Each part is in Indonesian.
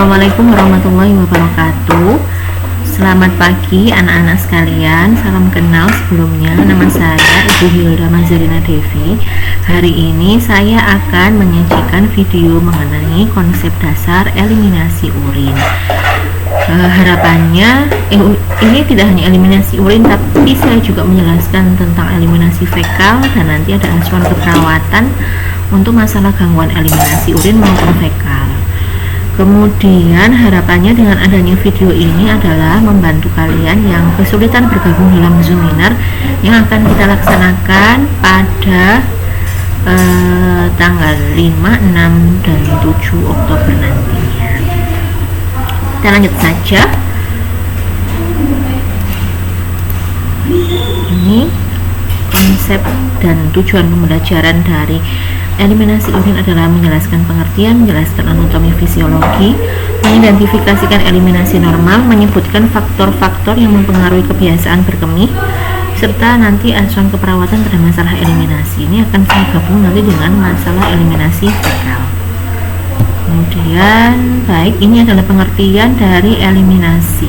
Assalamualaikum warahmatullahi wabarakatuh. Selamat pagi anak-anak sekalian. Salam kenal sebelumnya. Nama saya Ibu Hilda Mazarina Devi. Hari ini saya akan menyajikan video mengenai konsep dasar eliminasi urin. Harapannya ini tidak hanya eliminasi urin, tapi saya juga menjelaskan tentang eliminasi fekal, dan nanti ada asuhan keperawatan untuk masalah gangguan eliminasi urin maupun fekal. Kemudian harapannya dengan adanya video ini adalah membantu kalian yang kesulitan bergabung dalam Zoominar yang akan kita laksanakan pada tanggal 5, 6, dan 7 Oktober nantinya. Kita lanjut saja. Ini konsep dan tujuan pembelajaran dari eliminasi urin adalah menjelaskan pengertian, menjelaskan anatomi fisiologi, mengidentifikasikan eliminasi normal, menyebutkan faktor-faktor yang mempengaruhi kebiasaan berkemih, serta nanti asuhan keperawatan pada masalah eliminasi. Ini akan saya gabung nanti dengan masalah eliminasi fekal. Kemudian, baik, ini adalah pengertian dari eliminasi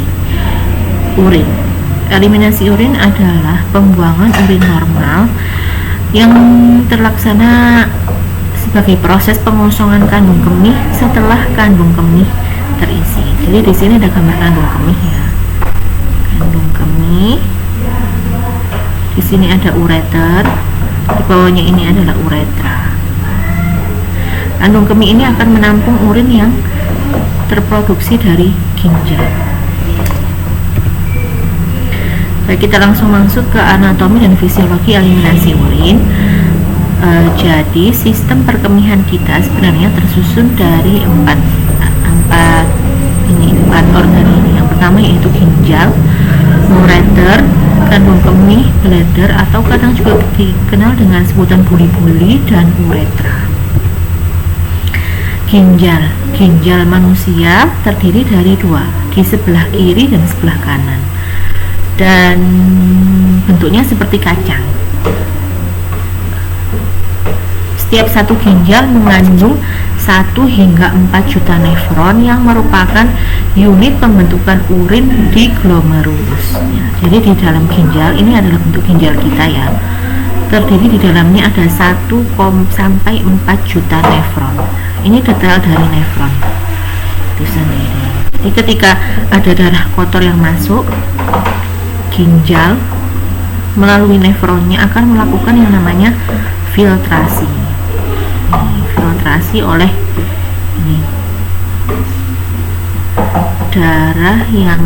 urin. Eliminasi urin adalah pembuangan urin normal yang terlaksana sebagai proses pengosongan kandung kemih setelah kandung kemih terisi. Jadi di sini ada gambar kandung kemih ya. Kandung kemih. Di sini ada ureter. Di bawahnya ini adalah uretra. Kandung kemih ini akan menampung urin yang terproduksi dari ginjal. Baik, kita langsung masuk ke anatomi dan fisiologi eliminasi urin. Jadi sistem perkemihan kita sebenarnya tersusun dari empat organ ini. Yang pertama yaitu ginjal, ureter, kandung kemih, bladder, atau kadang juga dikenal dengan sebutan buli-buli, dan uretra. Ginjal manusia terdiri dari dua, di sebelah kiri dan sebelah kanan, dan bentuknya seperti kacang. Setiap satu ginjal mengandung 1 hingga 4 juta nefron yang merupakan unit pembentukan urin di glomerulus ya. Jadi di dalam ginjal, ini adalah bentuk ginjal kita ya, terdiri di dalamnya ada 1 sampai 4 juta nefron. Ini detail dari nefron itu sendiri. Jadi ketika ada darah kotor yang masuk, ginjal melalui nefronnya akan melakukan yang namanya filtrasi. Filtrasi oleh ini darah yang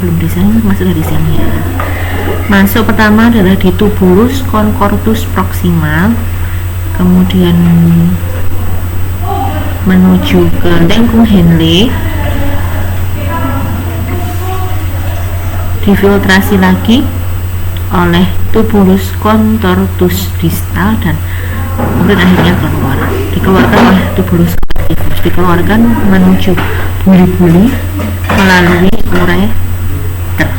belum disini masuk dari sini ya. Masuk pertama adalah di tubulus concortus proximal, kemudian menuju ke lengkung Henle, difiltrasi lagi oleh tubulus contortus distal, dan urin akhirnya dikeluarkan oleh tubulus connectivus, dikeluarkan menuju buli-buli melalui ureter.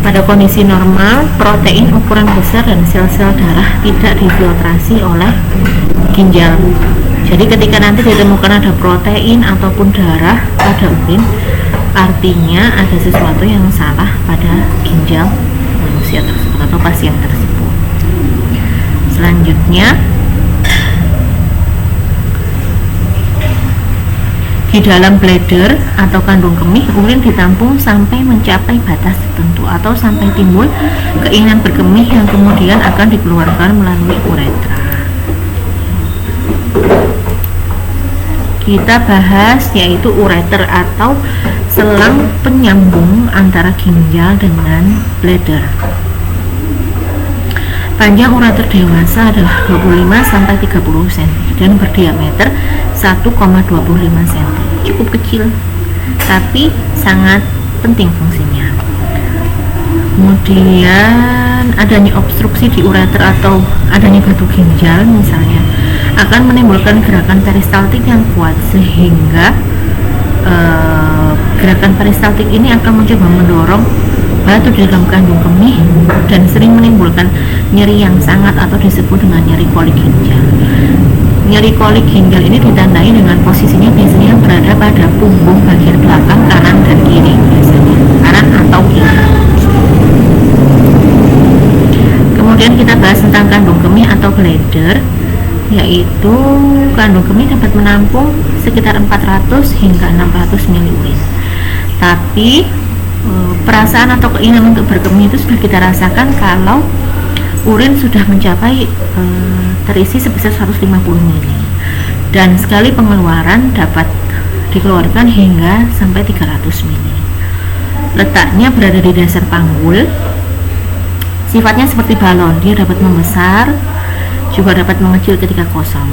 Pada kondisi normal, protein ukuran besar dan sel-sel darah tidak difiltrasi oleh ginjal. Jadi ketika nanti ditemukan ada protein ataupun darah pada urin, artinya ada sesuatu yang salah pada ginjal manusia tersebut atau pasien tersebut. Selanjutnya, di dalam bladder atau kandung kemih, urin ditampung sampai mencapai batas tertentu atau sampai timbul keinginan berkemih yang kemudian akan dikeluarkan melalui uretra. Kita bahas yaitu ureter atau selang penyambung antara ginjal dengan bladder. Panjang ureter dewasa adalah 25 sampai 30 cm dan berdiameter 1,25 cm. Cukup kecil, tapi sangat penting fungsinya. Kemudian adanya obstruksi di ureter atau adanya batu ginjal misalnya akan menimbulkan gerakan peristaltik yang kuat, sehingga gerakan peristaltik ini akan mencoba mendorong batu di dalam kandung kemih dan sering menimbulkan nyeri yang sangat atau disebut dengan nyeri kolik ginjal. Nyeri kolik ginjal ini ditandai dengan posisinya biasanya berada pada punggung bagian belakang kanan dan kiri, biasanya kanan atau kiri. Kemudian kita bahas tentang kandung kemih atau bladder, yaitu kandung kemih dapat menampung sekitar 400 hingga 600 ml urin. Tapi perasaan atau keinginan untuk berkemih itu sudah kita rasakan kalau urin sudah mencapai terisi sebesar 150 ml, dan sekali pengeluaran dapat dikeluarkan hingga sampai 300 ml. Letaknya berada di dasar panggul. Sifatnya seperti balon, dia dapat membesar juga dapat mengecil ketika kosong.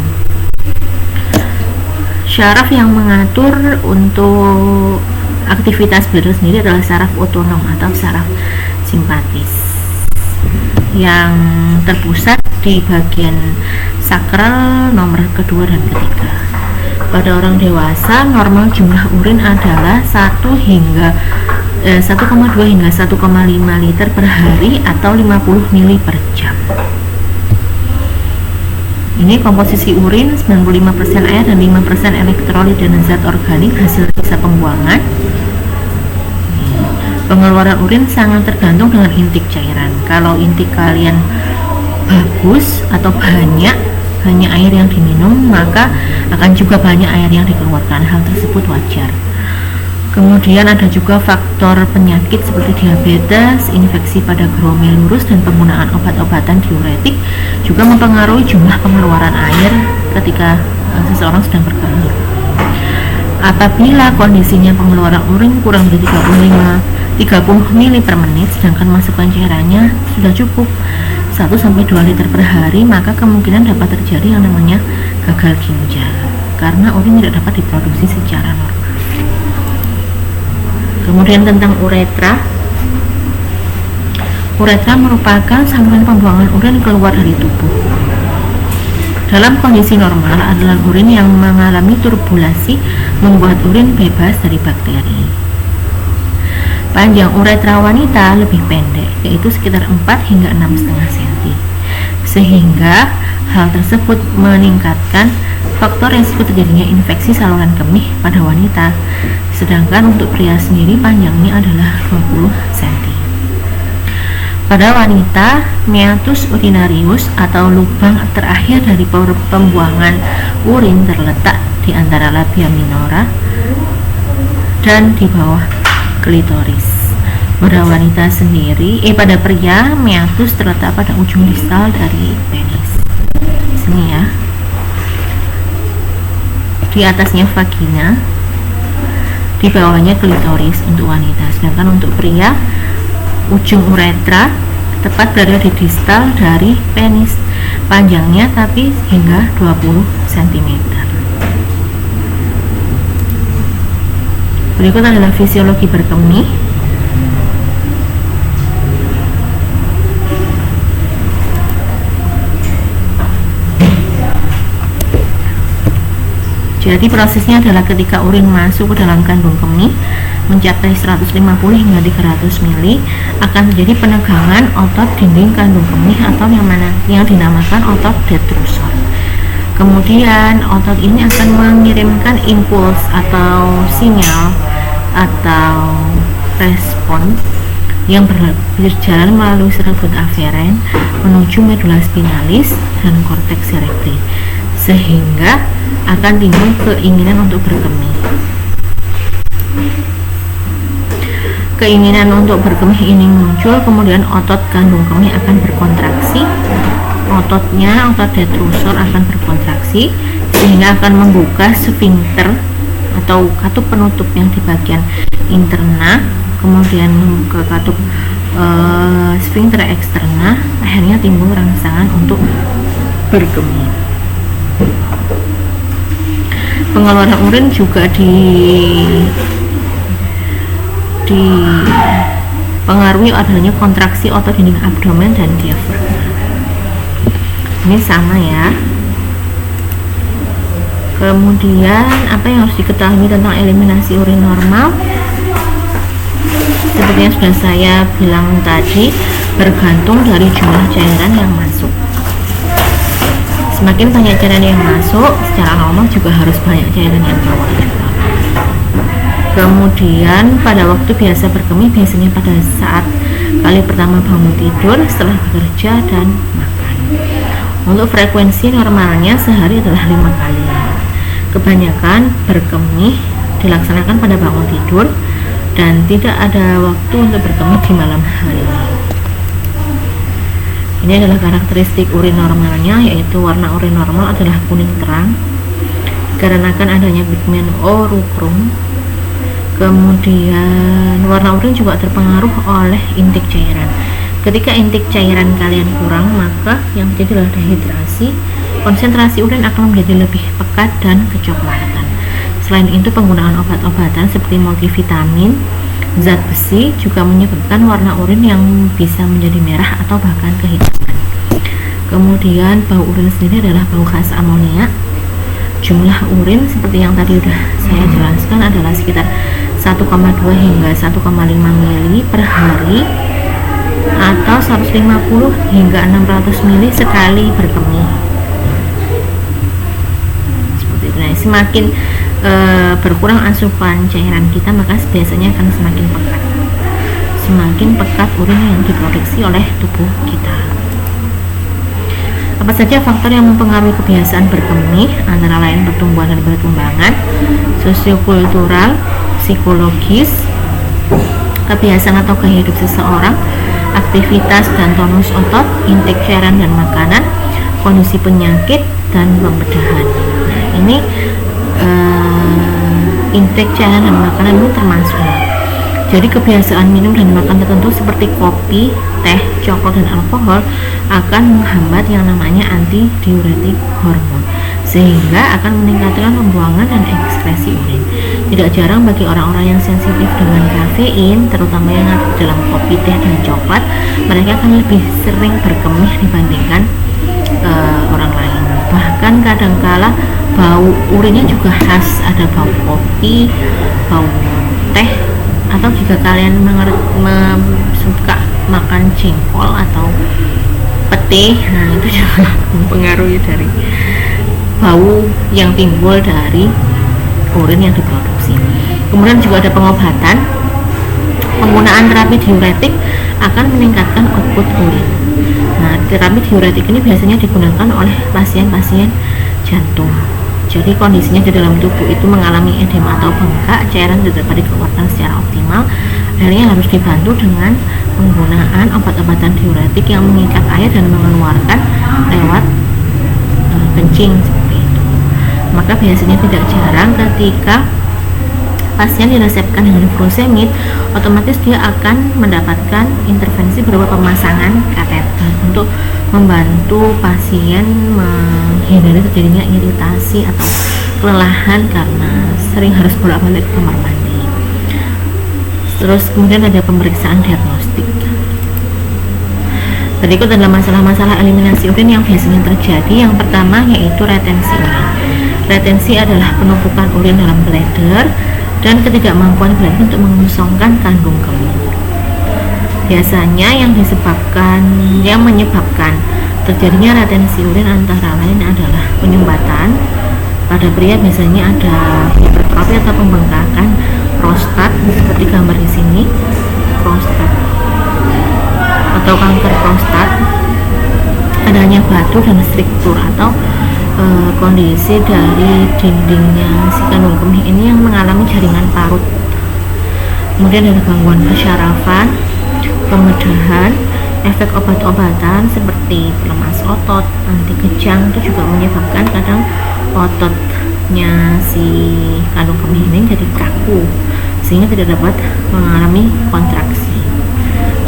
Syaraf yang mengatur untuk aktivitas bladder sendiri adalah saraf otonom atau saraf simpatis yang terpusat di bagian sakral nomor kedua dan ketiga. Pada orang dewasa, normal jumlah urin adalah 1,2 hingga 1,5 liter per hari atau 50 ml per jam. Ini komposisi urin 95% air dan 5% elektrolit dan zat organik hasil sisa pembuangan. Pengeluaran urin sangat tergantung dengan intik cairan. Kalau intik kalian bagus atau banyak air yang diminum, maka akan juga banyak air yang dikeluarkan. Hal tersebut wajar. Kemudian ada juga faktor penyakit seperti diabetes, infeksi pada glomerulus, dan penggunaan obat-obatan diuretik juga mempengaruhi jumlah pengeluaran air ketika seseorang sedang berkemih. Apabila kondisinya pengeluaran urin kurang dari 30 ml per menit, sedangkan masukan cairannya sudah cukup 1-2 liter per hari, maka kemungkinan dapat terjadi yang namanya gagal ginjal karena urin tidak dapat diproduksi secara normal. Kemudian tentang uretra. Uretra merupakan saluran pembuangan urin keluar dari tubuh. Dalam kondisi normal, aliran urin yang mengalami turbulasi membuat urin bebas dari bakteri. Panjang uretra wanita lebih pendek, yaitu sekitar 4 hingga 6,5 cm. Sehingga hal tersebut meningkatkan faktor resiko terjadinya infeksi saluran kemih pada wanita. Sedangkan untuk pria sendiri panjangnya adalah 20 cm. Pada wanita, meatus urinarius atau lubang terakhir dari pembuangan urin terletak di antara labia minora dan di bawah klitoris. Pada wanita sendiri, pada pria, meatus terletak pada ujung distal dari penis. Sini ya. Di atasnya vagina, di bawahnya klitoris untuk wanita. Sedangkan untuk pria, ujung uretra tepat berada di distal dari penis, panjangnya tapi hingga 20 cm. Berikut adalah fisiologi berkemih. Jadi prosesnya adalah ketika urin masuk ke dalam kandung kemih mencapai 150 hingga 300 ml, akan terjadi penegangan otot dinding kandung kemih atau yang dinamakan otot detrusor. Kemudian otot ini akan mengirimkan impuls atau sinyal atau respon yang berjalan melalui serabut aferen menuju medula spinalis dan korteks cerebri, sehingga akan timbul keinginan untuk berkemih. Keinginan untuk berkemih ini muncul, kemudian otot kandung kemih akan berkontraksi. Otot detrusor akan berkontraksi sehingga akan membuka sfinkter atau katup penutup yang di bagian interna, kemudian membuka katup sfinkter eksterna, akhirnya timbul rangsangan untuk berkemih. Pengeluaran urin juga dipengaruhi adanya kontraksi otot dinding abdomen dan diafragma. Ini sama ya. Kemudian apa yang harus diketahui tentang eliminasi urin normal? Seperti yang sudah saya bilang tadi, bergantung dari jumlah cairan yang masuk. Semakin banyak cairan yang masuk, secara normal juga harus banyak cairan yang keluar juga. Kemudian pada waktu biasa berkemih biasanya pada saat kali pertama bangun tidur, setelah bekerja dan makan. Untuk frekuensi normalnya sehari adalah 5 kali. Kebanyakan berkemih dilaksanakan pada bangun tidur dan tidak ada waktu untuk berkemih di malam hari. Ini adalah karakteristik urin normalnya, yaitu warna urin normal adalah kuning terang dikarenakan adanya pigmen orukrum. Kemudian warna urin juga terpengaruh oleh intik cairan. Ketika intik cairan kalian kurang, maka yang terjadi adalah dehidrasi. Konsentrasi urin akan menjadi lebih pekat dan kecoklatan. Selain itu, penggunaan obat-obatan seperti multivitamin, zat besi juga menyebabkan warna urin yang bisa menjadi merah atau bahkan kehitaman. Kemudian bau urin sendiri adalah bau khas amonia. Jumlah urin seperti yang tadi sudah saya jelaskan adalah sekitar 1,2 hingga 1,5 mili per hari atau 150 hingga 600 mili sekali berkemih. Seperti itu. Nah, semakin berkurang asupan cairan kita, maka biasanya akan semakin pekat. Semakin pekat urin yang diproduksi oleh tubuh kita. Apa saja faktor yang mempengaruhi kebiasaan berkemih? Antara lain pertumbuhan dan perkembangan, sosiokultural, psikologis, kebiasaan atau gaya hidup seseorang, aktivitas dan tonus otot, intik cairan dan makanan, kondisi penyakit, dan pembedahan. Nah, ini intik cairan dan makanan itu termasuk. Jadi kebiasaan minum dan makan tertentu seperti kopi, teh, coklat, dan alkohol akan menghambat yang namanya antidiuretik hormon, sehingga akan meningkatkan pembuangan dan ekskresi urin. Tidak jarang bagi orang-orang yang sensitif dengan kafein, terutama yang ada dalam kopi, teh, dan coklat, mereka akan lebih sering berkemih dibandingkan orang lain. Bahkan kadangkala bau urinnya juga khas, ada bau kopi, bau teh, atau jika kalian suka makan jengkol atau pete, nah itu juga mempengaruhi dari bau yang timbul dari urin yang diproduksi. Kemudian juga ada pengobatan. Penggunaan terapi diuretik akan meningkatkan output urin. Nah, terapi diuretik ini biasanya digunakan oleh pasien-pasien jantung. Jadi kondisinya di dalam tubuh itu mengalami edema atau bengkak, cairan tidak dapat dikeluarkan secara optimal, akhirnya harus dibantu dengan penggunaan obat-obatan diuretik yang mengikat air dan mengeluarkan lewat kencing seperti itu. Maka biasanya tidak jarang ketika pasien diresepkan dengan furosemid, otomatis dia akan mendapatkan intervensi berupa pemasangan kateter untuk membantu pasien menghindari terjadinya iritasi atau kelelahan karena sering harus bolak-balik ke kamar mandi. Terus kemudian ada pemeriksaan diagnostik. Berikut adalah masalah-masalah eliminasi urin yang biasanya terjadi. Yang pertama yaitu retensi urin. Retensi adalah penumpukan urin dalam bladder dan ketidakmampuan bladder untuk mengosongkan kandung kemih. Biasanya yang menyebabkan terjadinya retensi urin antara lain adalah penyumbatan. Pada pria biasanya ada hipertrofi atau pembengkakan prostat seperti gambar di sini, prostat atau kanker prostat, adanya batu dan struktur atau kondisi dari dindingnya si kandung kemih ini yang mengalami jaringan parut. Kemudian ada gangguan kesyarafan, pembedahan, efek obat-obatan seperti pelemas otot, anti kejang itu juga menyebabkan kadang ototnya si kandung kemih ini jadi kaku sehingga tidak dapat mengalami kontraksi.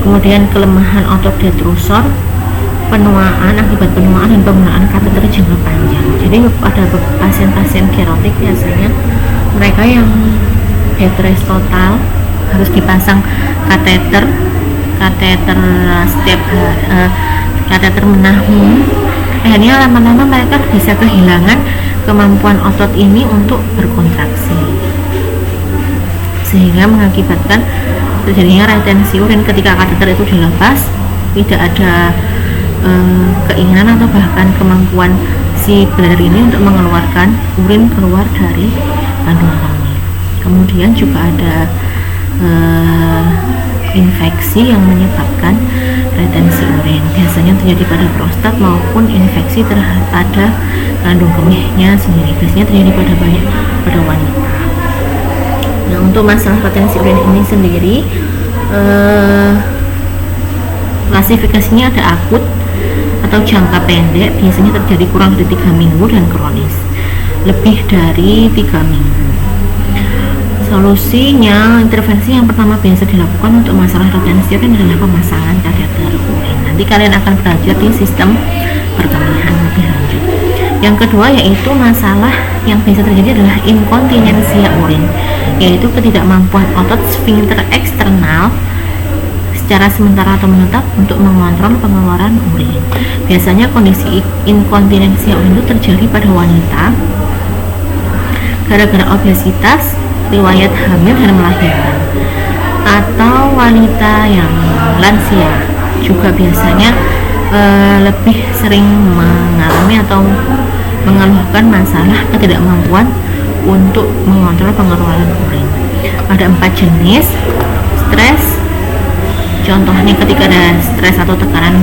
Kemudian kelemahan otot detrusor, penuaan akibat penuaan dan penggunaan kateter jangka panjang. Jadi pada pasien-pasien gerotik biasanya mereka yang bed rest total harus dipasang kateter setiap kateter menahun. Akhirnya lama-lama mereka bisa kehilangan kemampuan otot ini untuk berkontraksi, sehingga mengakibatkan terjadinya retensi urin. Ketika kateter itu dilepas, tidak ada keinginan atau bahkan kemampuan si si bladder ini untuk mengeluarkan urin keluar dari kandung kemih. Kemudian juga ada infeksi yang menyebabkan retensi urin, biasanya terjadi pada prostat maupun infeksi pada kandung kemihnya sendiri, biasanya terjadi pada wanita. Nah, untuk masalah retensi urin ini sendiri, klasifikasinya ada akut atau jangka pendek, biasanya terjadi kurang dari 3 minggu, dan kronis lebih dari 3 minggu. Solusinya, intervensi yang pertama biasa dilakukan untuk masalah retensi urin adalah pemasangan kateter urin. Nanti kalian akan belajar di sistem perkemihan lebih lanjut. Yang kedua yaitu masalah yang bisa terjadi adalah inkontinensia urin, yaitu ketidakmampuan otot sphincter eksternal secara sementara atau menetap untuk mengontrol pengeluaran urin. Biasanya kondisi inkontinensia urin itu terjadi pada wanita gara-gara obesitas, riwayat hamil dan melahirkan, atau wanita yang lansia juga biasanya lebih sering mengalami atau mengeluhkan masalah ketidakmampuan untuk mengontrol pengeluaran urin. Ada 4 jenis stres. Contohnya ketika ada stres atau tekanan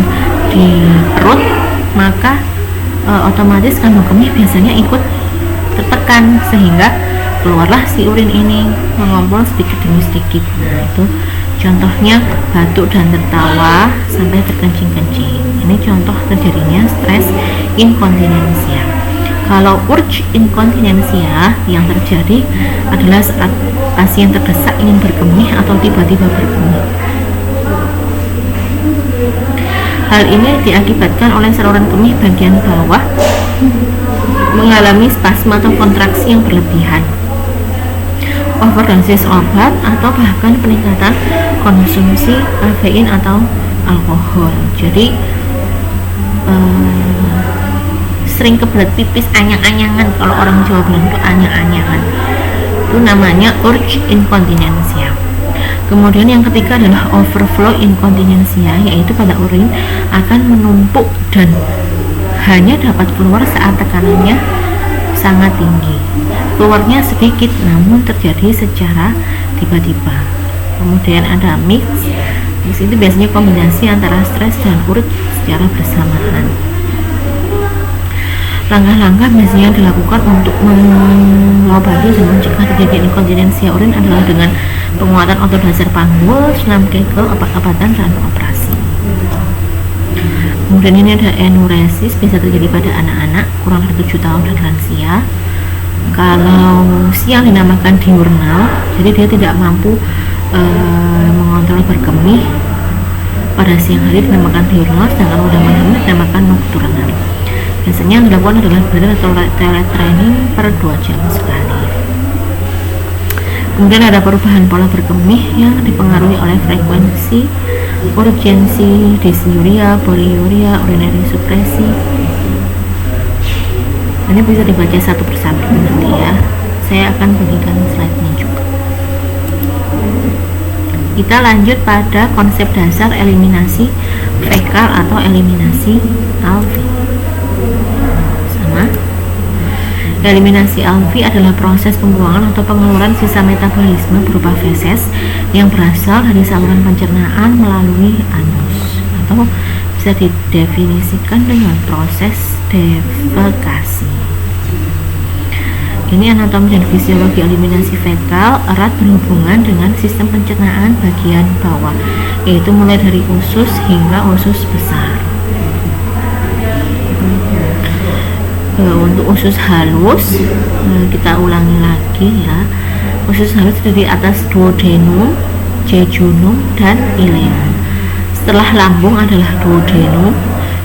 di perut, maka otomatis kandung kemih biasanya ikut tertekan sehingga keluarlah si urin ini mengompol sedikit demi sedikit. Nah, itu contohnya batuk dan tertawa sampai terkencing-kencing. Ini contoh terjadinya stres inkontinensia. Kalau urge inkontinensia yang terjadi adalah saat pasien terdesak ingin berkemih atau tiba-tiba berkemih. Hal ini diakibatkan oleh saluran kemih bagian bawah mengalami spasme atau kontraksi yang berlebihan, overdosis obat, atau bahkan peningkatan konsumsi kafein atau alkohol. Jadi sering kebelet pipis anyang-anyangan, kalau orang Jawa bilang itu anyang-anyangan, itu namanya urge inkontinensia. Kemudian yang ketiga adalah overflow inkontinensia, yaitu pada urin akan menumpuk dan hanya dapat keluar saat tekanannya sangat tinggi. Keluarnya sedikit namun terjadi secara tiba-tiba. Kemudian ada mix. Mix itu biasanya kombinasi antara stres dan urge secara bersamaan. Langkah-langkah biasanya dilakukan untuk mengobati dan mencegah terjadi inkontinensia urin adalah dengan penguatan otot dasar panggul, senam kegel, obat-obatan, dan operasi. Kemudian ini ada enuresis, bisa terjadi pada anak-anak kurang dari 7 tahun dan lansia. Kalau siang dinamakan diurnal, jadi dia tidak mampu mengontrol berkemih. Pada siang hari dinamakan diurnal, sedangkan pada malam dinamakan nocturnal. Biasanya yang dilakukan adalah bladder atau toilet training per 2 jam sekali. Kemudian ada perubahan pola berkemih yang dipengaruhi oleh frekuensi, urgensi, dysuria, poliuria, urinary supresi. Ini bisa dibaca satu persatu nanti ya. Saya akan bagikan slide-nya juga. Kita lanjut pada konsep dasar eliminasi fekal atau eliminasi alfi. Sama. Eliminasi alfi adalah proses pembuangan atau pengeluaran sisa metabolisme berupa feses yang berasal dari saluran pencernaan melalui anus, atau bisa didefinisikan dengan proses defekasi. Ini anatomi dan fisiologi eliminasi fekal erat berhubungan dengan sistem pencernaan bagian bawah, yaitu mulai dari usus hingga usus besar. Untuk usus halus, kita ulangi lagi ya. Usus halus dari atas duodenum, jejunum, dan ileum. Setelah lambung adalah duodenum,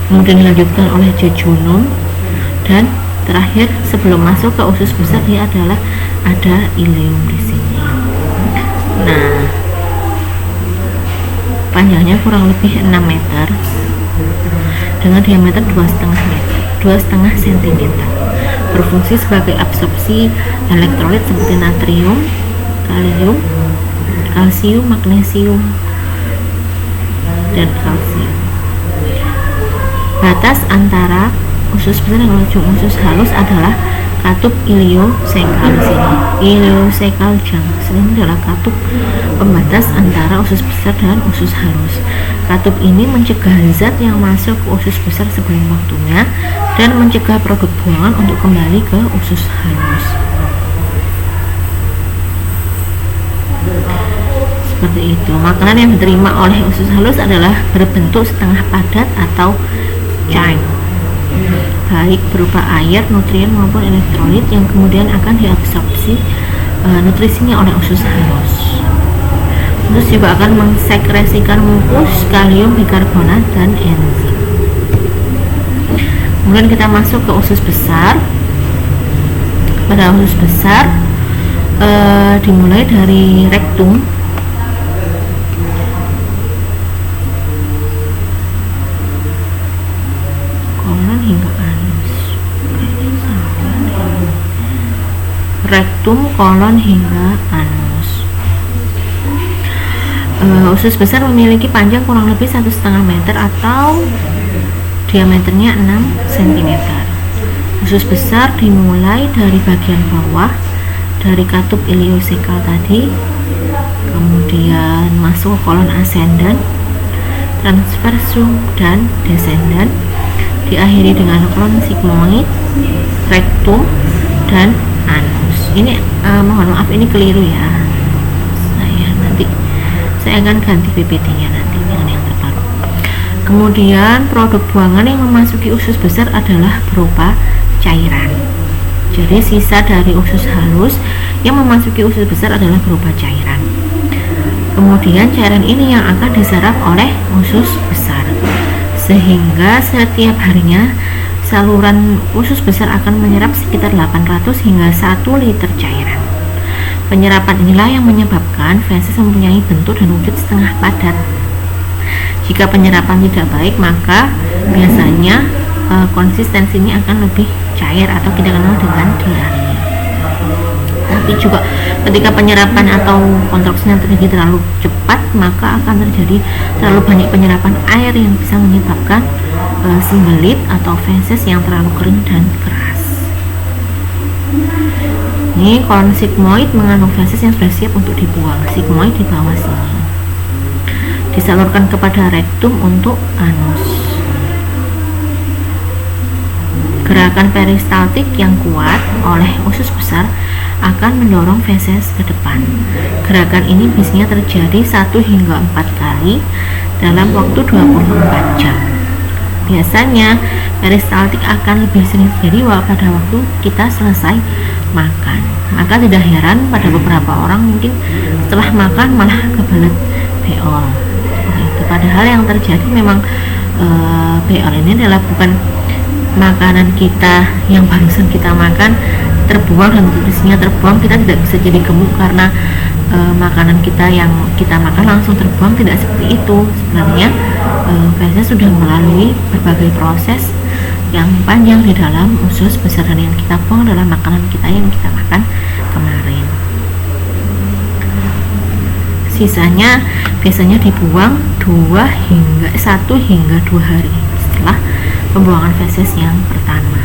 kemudian dilanjutkan oleh jejunum, dan terakhir sebelum masuk ke usus besar dia adalah ada ileum di sini. Nah, panjangnya kurang lebih 6 meter dengan diameter 2,5 cm. Berfungsi sebagai absorpsi elektrolit seperti natrium, kalium, kalsium, magnesium, dan kalsium. Batas antara usus besar dan ujung usus halus adalah katup iliocecal sini. Iliocecal junction ini adalah katup pembatas antara usus besar dan usus halus. Katup ini mencegah zat yang masuk ke usus besar sebelum waktunya dan mencegah produk buangan untuk kembali ke usus halus. Seperti itu. Makanan yang diterima oleh usus halus adalah berbentuk setengah padat atau chine, baik berupa air, nutrien maupun elektrolit yang kemudian akan diabsorpsi nutrisinya oleh usus halus. Terus juga akan mensekresikan mukus, kalium bikarbonat dan enzim. Kemudian kita masuk ke usus besar. Pada usus besar dimulai dari rektum, kolon hingga anus. Rektum, kolon hingga anus. Usus besar memiliki panjang kurang lebih 1,5 meter atau diameternya 6 cm. Usus besar dimulai dari bagian bawah dari katup iliocecal tadi, kemudian masuk ke kolon ascendant, transversum dan descendant, diakhiri dengan kolon sigmoid, rektum dan anus. Ini mohon maaf, ini keliru ya. Saya akan ganti PPT-nya nanti dengan yang terbaru. Kemudian produk buangan yang memasuki usus besar adalah berupa cairan. Jadi sisa dari usus halus yang memasuki usus besar adalah berupa cairan. Kemudian cairan ini yang akan diserap oleh usus besar, sehingga setiap harinya saluran usus besar akan menyerap sekitar 800 hingga 1 liter cairan. Penyerapan inilah yang menyebabkan feses mempunyai bentuk dan wujud setengah padat. Jika penyerapan tidak baik, maka biasanya konsistensinya akan lebih cair atau kita kenal dengan diare. Tapi juga ketika penyerapan atau kontraksinya terjadi terlalu cepat, maka akan terjadi terlalu banyak penyerapan air yang bisa menyebabkan sembelit atau feses yang terlalu kering dan keras. Ini kolon sigmoid mengandung feses yang sudah siap untuk dibuang. Sigmoid di bawah sini disalurkan kepada rektum untuk anus. Gerakan peristaltik yang kuat oleh usus besar akan mendorong feses ke depan. Gerakan ini biasanya terjadi 1 hingga 4 kali dalam waktu 24 jam. Biasanya peristaltik akan lebih sering terjadi pada waktu kita selesai makan. Maka tidak heran pada beberapa orang mungkin setelah makan malah kebelet beol. Padahal yang terjadi memang beol ini adalah bukan makanan kita yang barusan kita makan terbuang dan nutrisinya terbuang. Kita tidak bisa jadi gemuk karena makanan kita yang kita makan langsung terbuang, tidak seperti itu. Sebenarnya feses sudah melalui berbagai proses yang panjang di dalam usus besar, dan yang kita buang adalah makanan kita yang kita makan kemarin. Sisanya biasanya dibuang 1 hingga 2 hari setelah pembuangan feses yang pertama.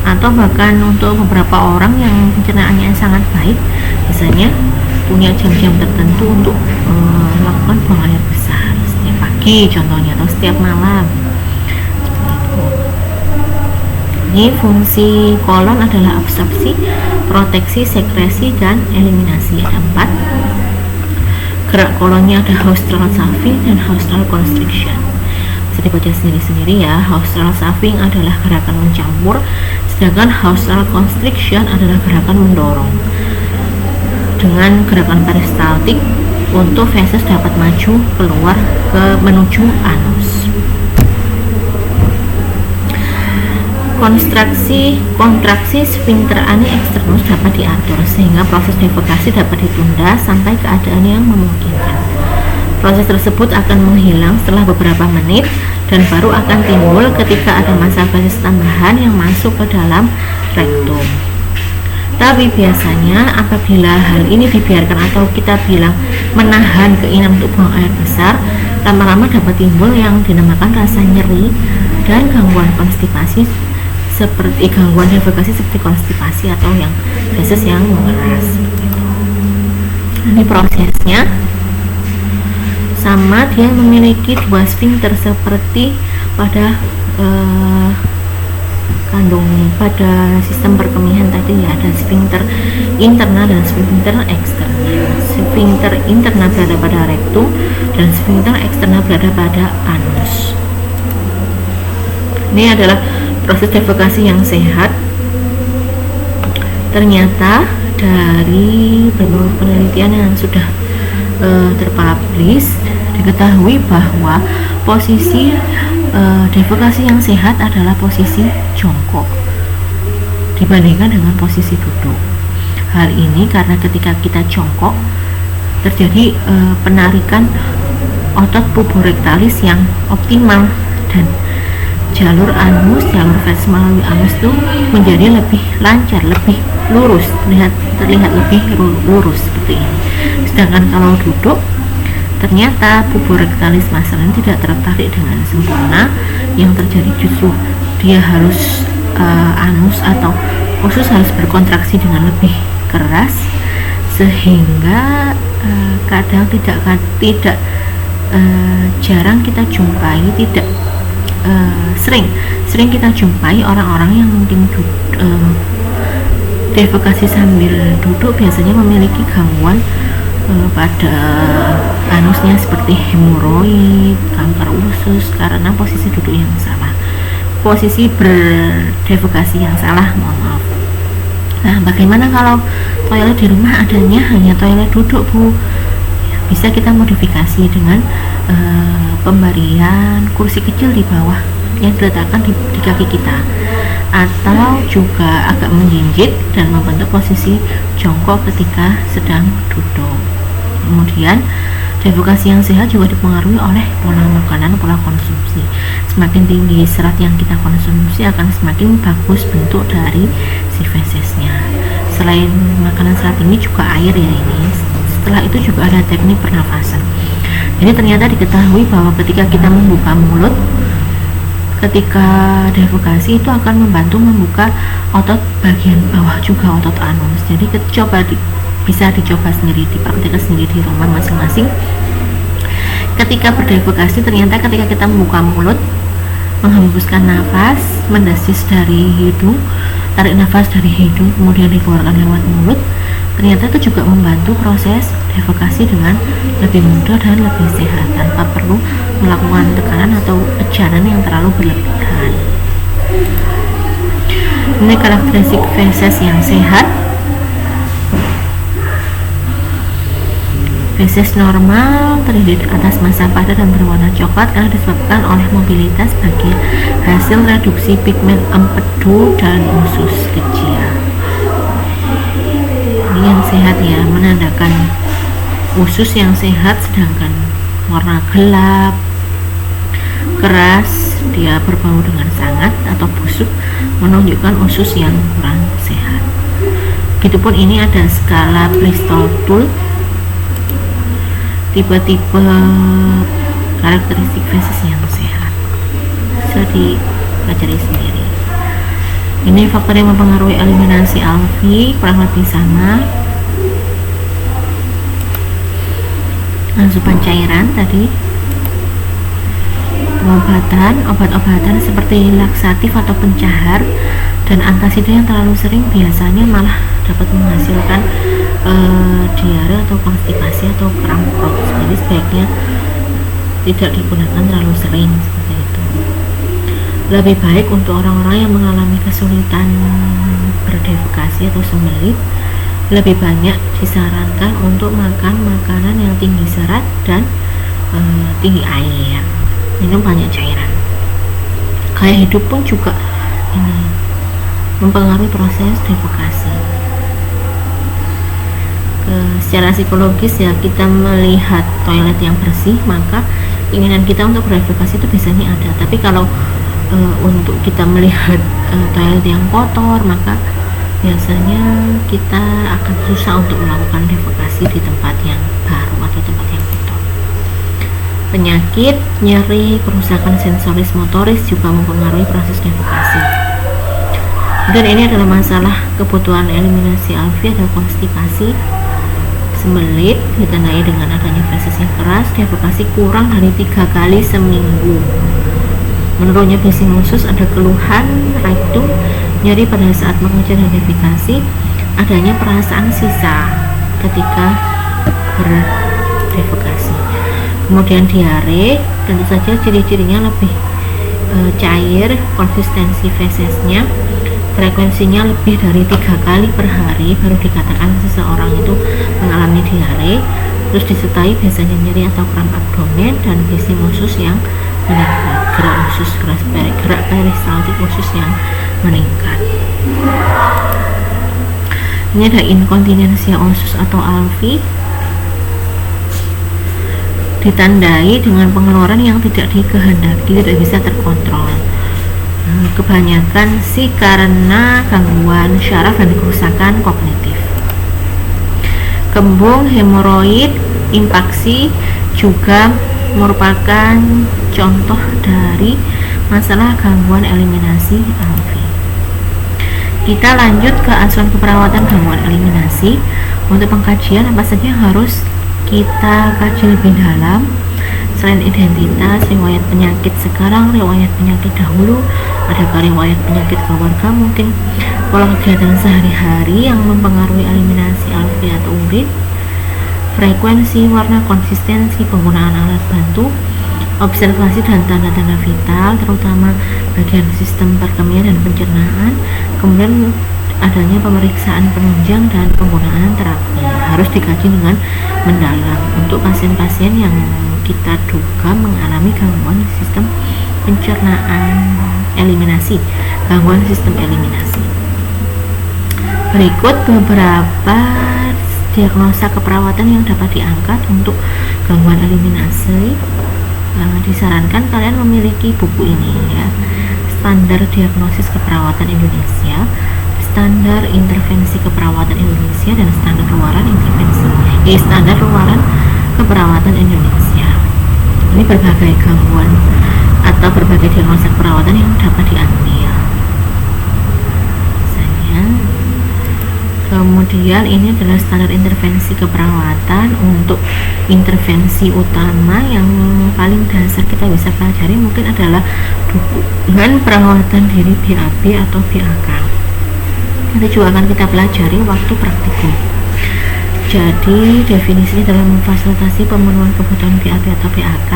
Atau bahkan untuk beberapa orang yang pencernaannya sangat baik, biasanya punya jam-jam tertentu untuk melakukan buang air besar, setiap pagi contohnya atau setiap malam. Ini fungsi kolon adalah absorpsi, proteksi, sekresi, dan eliminasi. Ada 4. Gerak kolonnya ada haustral sapping dan haustral constriction. Bisa dibaca sendiri-sendiri ya. Haustral sapping adalah gerakan mencampur, sedangkan haustral constriction adalah gerakan mendorong. Dengan gerakan peristaltik untuk feses dapat maju keluar menuju anus. Kontraksi sphincter ani externus dapat diatur sehingga proses defekasi dapat ditunda sampai keadaan yang memungkinkan. Proses tersebut akan menghilang setelah beberapa menit dan baru akan timbul ketika ada massa feses tambahan yang masuk ke dalam rektum. Tapi biasanya apabila hal ini dibiarkan atau kita bilang menahan keinginan untuk buang air besar, lama-lama dapat timbul yang dinamakan rasa nyeri dan gangguan konstipasi seperti gangguan defekasi seperti konstipasi atau yang feses yang mengeras. Ini prosesnya sama, dia memiliki dua sphincter seperti pada pada sistem perkemihan tadi ya, ada sphincter internal dan sphincter eksternal. Sphincter internal berada pada rektum dan sphincter eksternal berada pada anus. Ini adalah proses defekasi yang sehat. Ternyata dari beberapa penelitian yang sudah terpublish diketahui bahwa posisi defekasi yang sehat adalah posisi jongkok dibandingkan dengan posisi duduk. Hal ini karena ketika kita jongkok terjadi penarikan otot puborektalis yang optimal dan jalur feses melalui anus itu menjadi lebih lancar, lebih lurus, terlihat lebih lurus seperti ini. Sedangkan kalau duduk ternyata puborektalis masalah tidak tertarik dengan sempurna, yang terjadi justru dia harus anus atau usus harus berkontraksi dengan lebih keras, sehingga kadang jarang kita jumpai, sering kita jumpai orang-orang yang mungkin defekasi sambil duduk biasanya memiliki gangguan pada anusnya seperti hemoroid, kanker usus karena posisi duduk yang salah, posisi berdefekasi yang salah, mohon maaf. Nah, bagaimana kalau toilet di rumah adanya hanya toilet duduk, Bu? Ya, bisa kita modifikasi dengan pemberian kursi kecil di bawah yang diletakkan di kaki kita, atau juga agak menjinjit dan membentuk posisi jongkok ketika sedang duduk. Kemudian defekasi yang sehat juga dipengaruhi oleh pola makanan, pola konsumsi. Semakin tinggi serat yang kita konsumsi akan semakin bagus bentuk dari si fesesnya. Selain makanan serat tinggi juga air ya ini. Setelah itu juga ada teknik pernafasan. Jadi ternyata diketahui bahwa ketika kita membuka mulut ketika defekasi itu akan membantu membuka otot bagian bawah juga, otot anus. Jadi bisa dicoba sendiri, dipraktikkan sendiri di rumah masing-masing. Ketika berdefekasi ternyata ketika kita membuka mulut, menghembuskan nafas, mendesis dari hidung, tarik nafas dari hidung kemudian dikeluarkan lewat mulut, ternyata itu juga membantu proses defekasi dengan lebih mudah dan lebih sehat tanpa perlu melakukan tekanan atau ejanan yang terlalu berlebihan. Ini karakteristik feses yang sehat. Feses normal terdiri atas massa padat dan berwarna coklat karena disebabkan oleh mobilitas bagian hasil reduksi pigmen empedu dan usus kecil. Ini yang sehat ya, menandakan usus yang sehat, sedangkan warna gelap, keras, dia berbau dengan sangat atau busuk menunjukkan usus yang kurang sehat. Begitupun ini ada skala Bristol Tool, tipe-tipe karakteristik feses yang sehat, bisa dipelajari sendiri. Ini faktor yang mempengaruhi eliminasi alveoli kurang lebih sama. Asupan cairan tadi, pengobatan, obat-obatan seperti laksatif atau pencahar dan antasida yang terlalu sering biasanya malah dapat menghasilkan diare atau konstipasi atau kram perut. Jadi sebaiknya tidak digunakan terlalu sering seperti itu. Lebih baik untuk orang-orang yang mengalami kesulitan berdefekasi atau sembelit, lebih banyak disarankan untuk makan makanan yang tinggi serat dan tinggi air, minum banyak cairan. Gaya hidup pun juga ini mempengaruhi proses defekasi. Secara psikologis ya, kita melihat toilet yang bersih maka keinginan kita untuk berdefekasi itu biasanya ada. Tapi kalau untuk kita melihat toilet yang kotor maka biasanya kita akan susah untuk melakukan defekasi di tempat yang baru atau tempat yang kotor. Penyakit, nyeri, kerusakan sensoris motoris juga mempengaruhi proses defekasi. Dan ini adalah masalah kebutuhan eliminasi alveoli atau konstipasi. Sembelit ditandai dengan adanya feses yang keras, defekasi kurang dari 3 kali seminggu. Menurutnya bising usus, ada keluhan rektum, nyeri pada saat mengejar dan defekasi, adanya perasaan sisa ketika berdefekasi. Kemudian diare, tentu saja ciri-cirinya lebih cair, konsistensi fesesnya, frekuensinya lebih dari 3 kali per hari baru dikatakan seseorang itu mengalami diare. Terus disertai biasanya nyeri atau kram abdomen dan bising usus yang meningkat, gerak peristaltik usus yang meningkat. Ini ada inkontinensia usus atau alvi, ditandai dengan pengeluaran yang tidak dikehendaki, tidak bisa terkontrol. Kebanyakan sih karena gangguan syaraf dan kerusakan kognitif. Kembung, hemoroid, impaksi juga merupakan contoh dari masalah gangguan eliminasi alvi. Kita lanjut ke asuhan keperawatan gangguan eliminasi. Untuk pengkajian apa saja harus kita kaji lebih dalam. Selain identitas, riwayat penyakit sekarang, riwayat penyakit dahulu, adakah riwayat penyakit keluarga, mungkin pola kegiatan sehari-hari yang mempengaruhi eliminasi alveoli atau urin, frekuensi, warna, konsistensi, penggunaan alat bantu, observasi dan tanda-tanda vital, terutama bagian sistem perkemian dan pencernaan, kemudian adanya pemeriksaan penunjang dan penggunaan terapi harus dikaji dengan mendalam untuk pasien-pasien yang kita duga mengalami gangguan sistem pencernaan eliminasi, gangguan sistem eliminasi. Berikut beberapa diagnosa keperawatan yang dapat diangkat untuk gangguan eliminasi. Disarankan kalian memiliki buku ini ya. Standar diagnosis keperawatan Indonesia, standar intervensi keperawatan Indonesia, dan standar luaran standar luaran keperawatan Indonesia. Ini berbagai gangguan atau berbagai diagnosa keperawatan yang dapat diambil. Kemudian ini adalah standar intervensi keperawatan. Untuk intervensi utama yang paling dasar kita bisa pelajari mungkin adalah dukungan perawatan diri BAB atau BAK. Itu juga akan kita pelajari waktu praktikum. Jadi definisinya dalam memfasilitasi pemenuhan kebutuhan BAB atau BAK.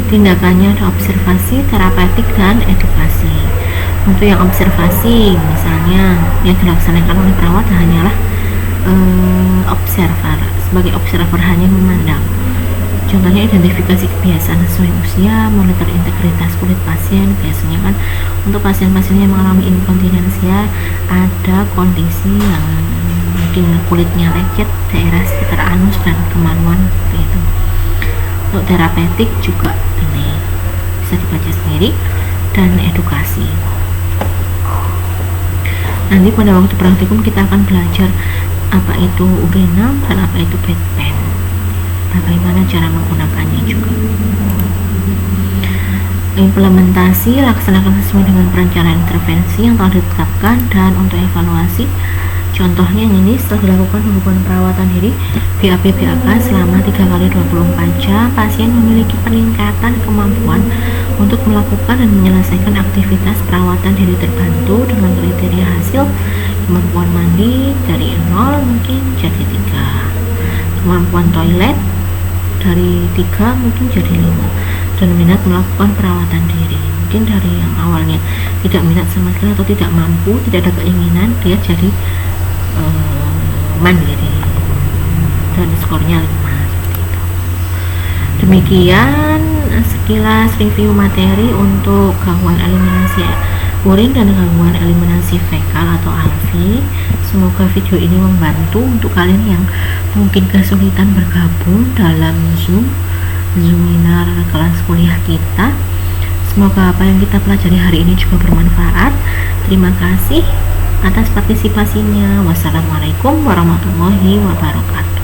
Tindakannya ada observasi, terapeutik, dan edukasi. Untuk yang observasi, misalnya yang dilaksanakan oleh perawat hanyalah sebagai observer hanya memandang. Contohnya identifikasi kebiasaan sesuai usia, monitor integritas kulit pasien. Biasanya kan untuk pasien-pasien yang mengalami inkontinensia ada kondisi yang mungkin kulitnya lecet, daerah sekitar anus dan kemaluan gitu. Untuk terapeutik juga ini bisa dibaca sendiri, dan edukasi. Nanti pada waktu praktikum kita akan belajar apa itu urinam dan apa itu bedpan, bagaimana cara menggunakannya juga. Implementasi, laksanakan sesuai dengan perencanaan intervensi yang telah ditetapkan. Dan untuk evaluasi, contohnya ini setelah dilakukan hubungan perawatan diri BAB-BAK selama 3x24 jam, pasien memiliki peningkatan kemampuan untuk melakukan dan menyelesaikan aktivitas perawatan diri terbantu dengan kriteria hasil. Kemampuan mandi dari 0 mungkin jadi 3, kemampuan toilet dari 3 mungkin jadi 5, dan minat melakukan perawatan diri mungkin dari yang awalnya tidak minat sama sekali atau tidak mampu, tidak ada keinginan, dia jadi mandiri dan skornya 5. Demikian sekilas review materi untuk gangguan eliminasi urin dan gangguan eliminasi fekal atau alvi. Semoga video ini membantu untuk kalian yang mungkin kesulitan bergabung dalam Zoominar kelas kuliah kita. Semoga apa yang kita pelajari hari ini juga bermanfaat. Terima kasih atas partisipasinya. Wassalamualaikum warahmatullahi wabarakatuh.